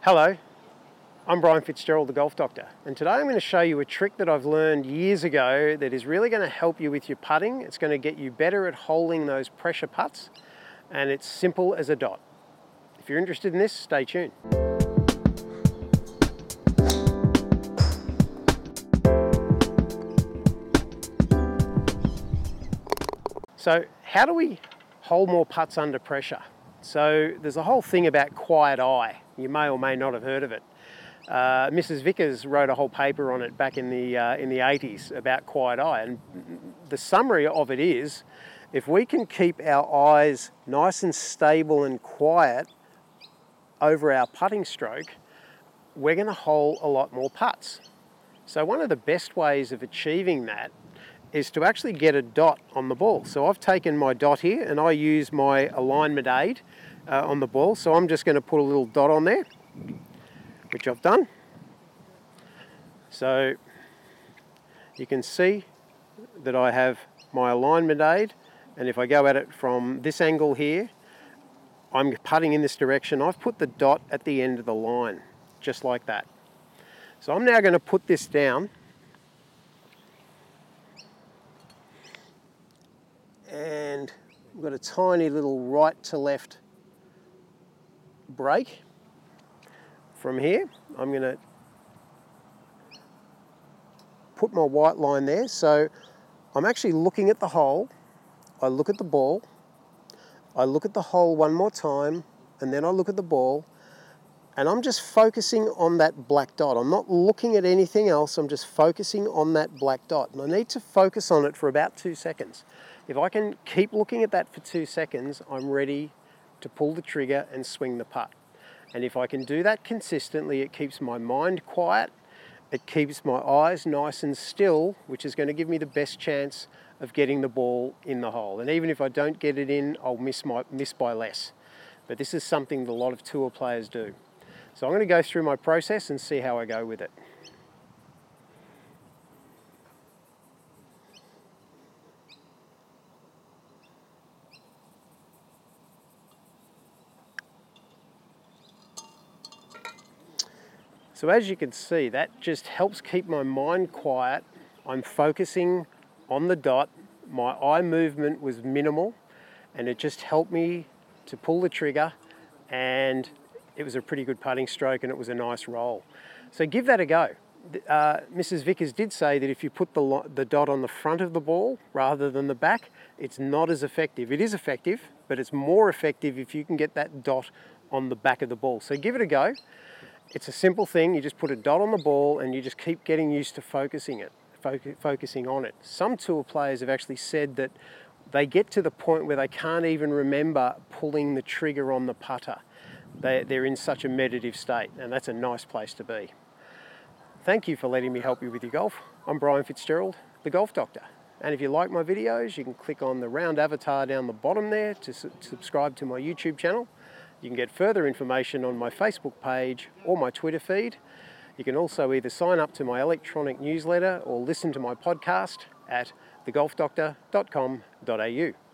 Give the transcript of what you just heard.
Hello, I'm Brian Fitzgerald, the Golf Doctor, and today I'm going to show you a trick that I've learned years ago that is really going to help you with your putting. It's going to get you better at holding those pressure putts, and it's simple as a dot. If you're interested in this, stay tuned. So how do we hold more putts under pressure? So there's a whole thing about quiet eye. You may or may not have heard of it. Mrs. Vickers wrote a whole paper on it back in the 80s about quiet eye, and the summary of it is, if we can keep our eyes nice and stable and quiet over our putting stroke, we're going to hole a lot more putts. So one of the best ways of achieving that is to actually get a dot on the ball. So I've taken my dot here and I use my alignment aid on the ball. So I'm just going to put a little dot on there, which I've done. So you can see that I have my alignment aid, and if I go at it from this angle here, I'm putting in this direction. I've put the dot at the end of the line, just like that. So I'm now going to put this down, and I've got a tiny little right to left break. From here, I'm going to put my white line there. So I'm actually looking at the hole. I look at the ball. I look at the hole one more time, and then I look at the ball, and I'm just focusing on that black dot. I'm not looking at anything else. I'm just focusing on that black dot. And I need to focus on it for about 2 seconds. If I can keep looking at that for 2 seconds, I'm ready to pull the trigger and swing the putt. And if I can do that consistently, it keeps my mind quiet, it keeps my eyes nice and still, which is going to give me the best chance of getting the ball in the hole. And even if I don't get it in, I'll miss by less. But this is something that a lot of tour players do. So I'm going to go through my process and see how I go with it. So as you can see, that just helps keep my mind quiet. I'm focusing on the dot. My eye movement was minimal, and it just helped me to pull the trigger, and it was a pretty good putting stroke, and it was a nice roll. So give that a go. Mrs. Vickers did say that if you put the dot on the front of the ball rather than the back, it's not as effective. It is effective, but it's more effective if you can get that dot on the back of the ball. So give it a go. It's a simple thing. You just put a dot on the ball and you just keep getting used to focusing on it. Some tour players have actually said that they get to the point where they can't even remember pulling the trigger on the putter. They're in such a meditative state, and that's a nice place to be. Thank you for letting me help you with your golf. I'm Brian Fitzgerald, the Golf Doctor. And if you like my videos, you can click on the round avatar down the bottom there to subscribe to my YouTube channel. You can get further information on my Facebook page or my Twitter feed. You can also either sign up to my electronic newsletter or listen to my podcast at thegolfdoctor.com.au.